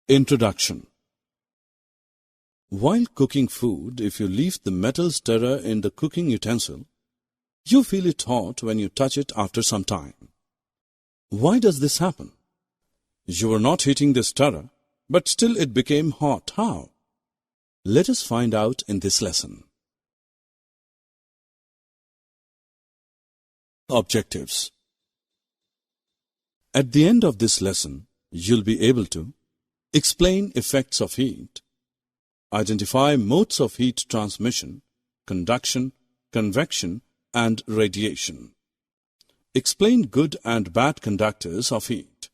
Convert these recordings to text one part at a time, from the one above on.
Introduction. While cooking food, if you leave the metal stirrer in the cooking utensil, you feel it hot when you touch it after some time. Why does this happen? You were not heating the stirrer, but still it became hot. How? Let us find out in this lesson. Objectives. At the end of this lesson, you'll be able to explain effects of heat, identify modes of heat transmission, conduction, convection, and radiation. Explain good and bad conductors of heat.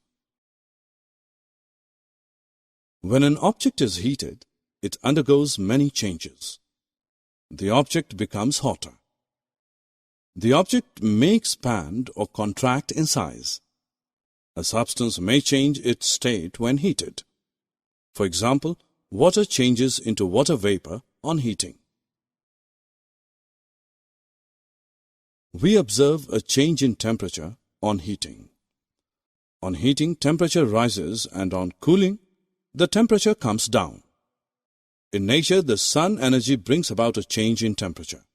When an object is heated, it undergoes many changes. The object becomes hotter. The object may expand or contract in size. A substance may change its state when heated. For example, water changes into water vapor on heating. We observe a change in temperature on heating. On heating, temperature rises, and on cooling, the temperature comes down. In nature, the sun energy brings about a change in temperature.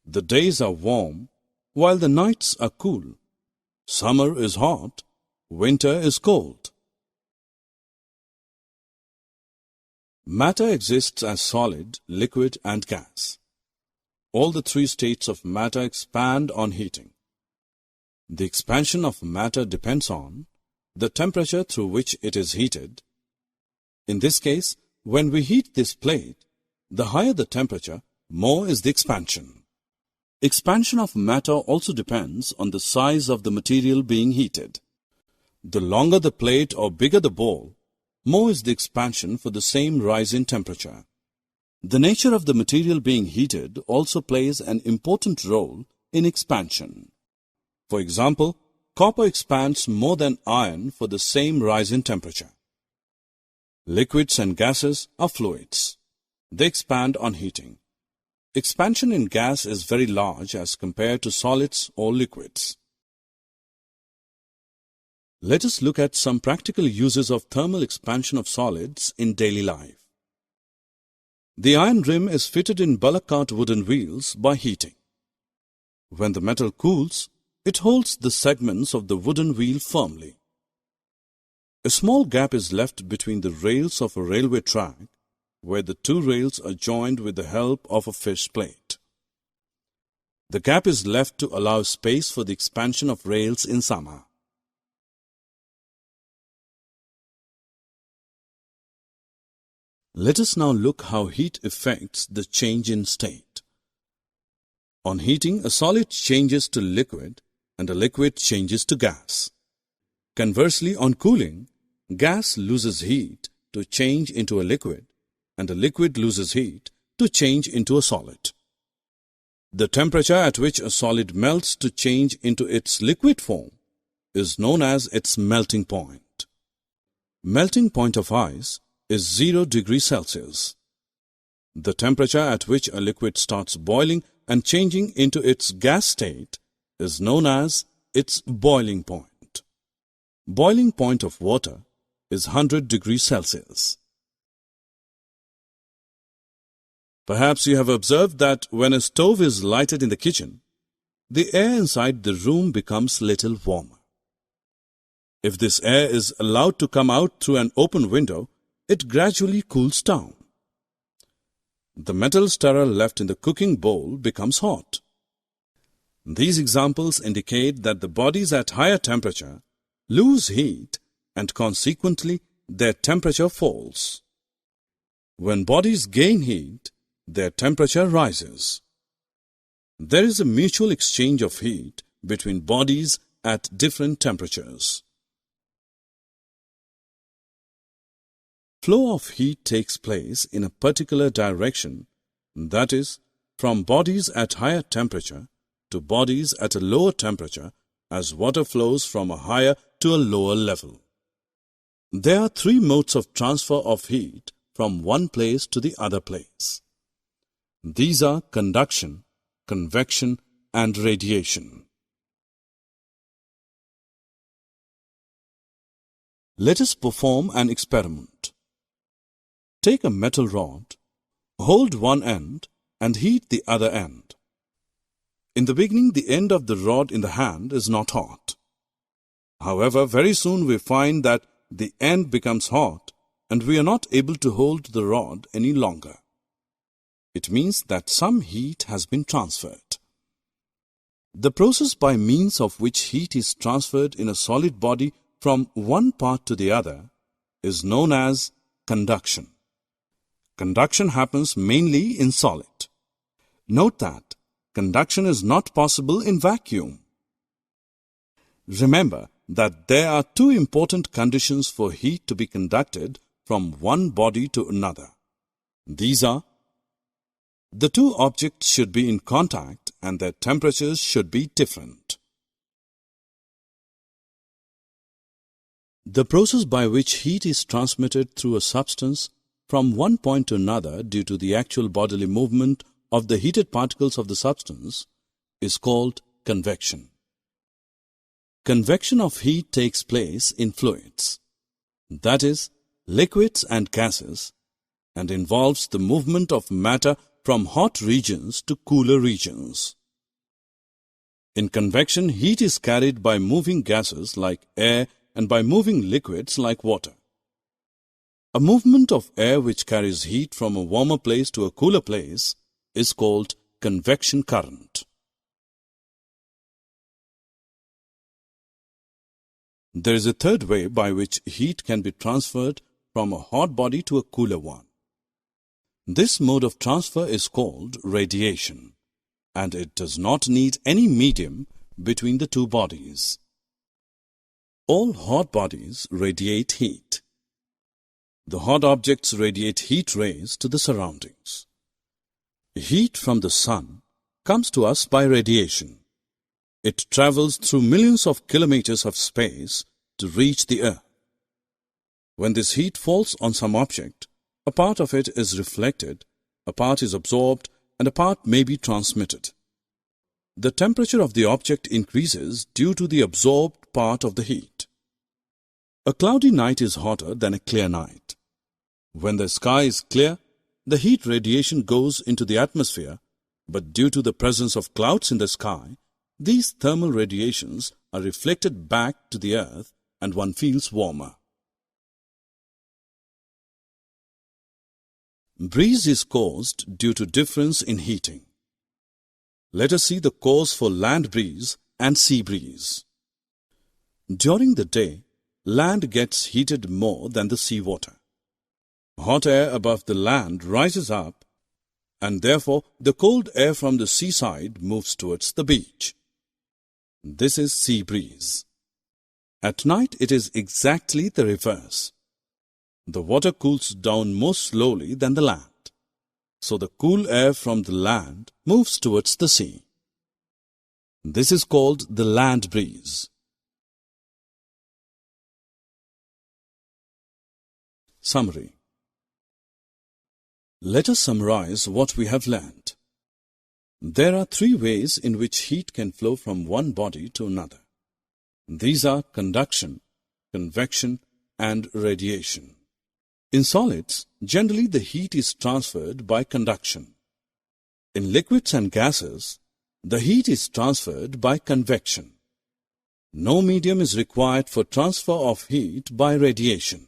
The days are warm, while the nights are cool. Summer is hot, winter is cold. Matter exists as solid, liquid, and gas. All the three states of matter expand on heating. The expansion of matter depends on the temperature through which it is heated. In this case, when we heat this plate, the higher the temperature, more is the expansion. Expansion of matter also depends on the size of the material being heated. The longer the plate or bigger the bowl, more is the expansion for the same rise in temperature. The nature of the material being heated also plays an important role in expansion. For example, copper expands more than iron for the same rise in temperature. Liquids and gases are fluids. They expand on heating. Expansion in gas is very large as compared to solids or liquids. Let us look at some practical uses of thermal expansion of solids in daily life. The iron rim is fitted in bullock cart wooden wheels by heating. When the metal cools, it holds the segments of the wooden wheel firmly. A small gap is left between the rails of a railway track, where the two rails are joined with the help of a fish plate. The gap is left to allow space for the expansion of rails in summer. Let us now look how heat affects the change in state. On heating, a solid changes to liquid and a liquid changes to gas. Conversely, on cooling, gas loses heat to change into a liquid and a liquid loses heat to change into a solid. The temperature at which a solid melts to change into its liquid form is known as its melting point. Melting point of ice is 0 degrees Celsius. The temperature at which a liquid starts boiling and changing into its gas state is known as its boiling point. Boiling point of water is 100 degrees Celsius. Perhaps you have observed that when a stove is lighted in the kitchen, the air inside the room becomes little warmer. If this air is allowed to come out through an open window, it gradually cools down. The metal stirrer left in the cooking bowl becomes hot. These examples indicate that the bodies at higher temperature lose heat and consequently their temperature falls. When bodies gain heat, their temperature rises. There is a mutual exchange of heat between bodies at different temperatures. Flow of heat takes place in a particular direction, that is, from bodies at higher temperature to bodies at a lower temperature as water flows from a higher to a lower level. There are three modes of transfer of heat from one place to the other place. These are conduction, convection, and radiation. Let us perform an experiment. Take a metal rod, hold one end and heat the other end. In the beginning, the end of the rod in the hand is not hot. However, very soon we find that the end becomes hot and we are not able to hold the rod any longer. It means that some heat has been transferred. The process by means of which heat is transferred in a solid body from one part to the other is known as conduction. Conduction happens mainly in solid. Note that conduction is not possible in vacuum. Remember that there are two important conditions for heat to be conducted from one body to another. These are: the two objects should be in contact and their temperatures should be different. The process by which heat is transmitted through a substance from one point to another due to the actual bodily movement of the heated particles of the substance is called convection. Convection of heat takes place in fluids, that is, liquids and gases, and involves the movement of matter from hot regions to cooler regions. In convection, heat is carried by moving gases like air and by moving liquids like water. A movement of air which carries heat from a warmer place to a cooler place is called convection current. There is a third way by which heat can be transferred from a hot body to a cooler one. This mode of transfer is called radiation, and it does not need any medium between the two bodies. All hot bodies radiate heat. The hot objects radiate heat rays to the surroundings. Heat from the sun comes to us by radiation. It travels through millions of kilometers of space to reach the earth. When this heat falls on some object, a part of it is reflected, a part is absorbed, and a part may be transmitted. The temperature of the object increases due to the absorbed part of the heat. A cloudy night is hotter than a clear night. When the sky is clear, the heat radiation goes into the atmosphere, but due to the presence of clouds in the sky, these thermal radiations are reflected back to the earth and one feels warmer. Breeze is caused due to difference in heating. Let us see the cause for land breeze and sea breeze. During the day, land gets heated more than the sea water. Hot air above the land rises up, and therefore the cold air from the seaside moves towards the beach. This is sea breeze. At night it is exactly the reverse. The water cools down more slowly than the land, so the cool air from the land moves towards the sea. This is called the land breeze. Summary. Let us summarize what we have learned. There are three ways in which heat can flow from one body to another. These are conduction, convection, and radiation. In solids, generally the heat is transferred by conduction. In liquids and gases, the heat is transferred by convection. No medium is required for transfer of heat by radiation.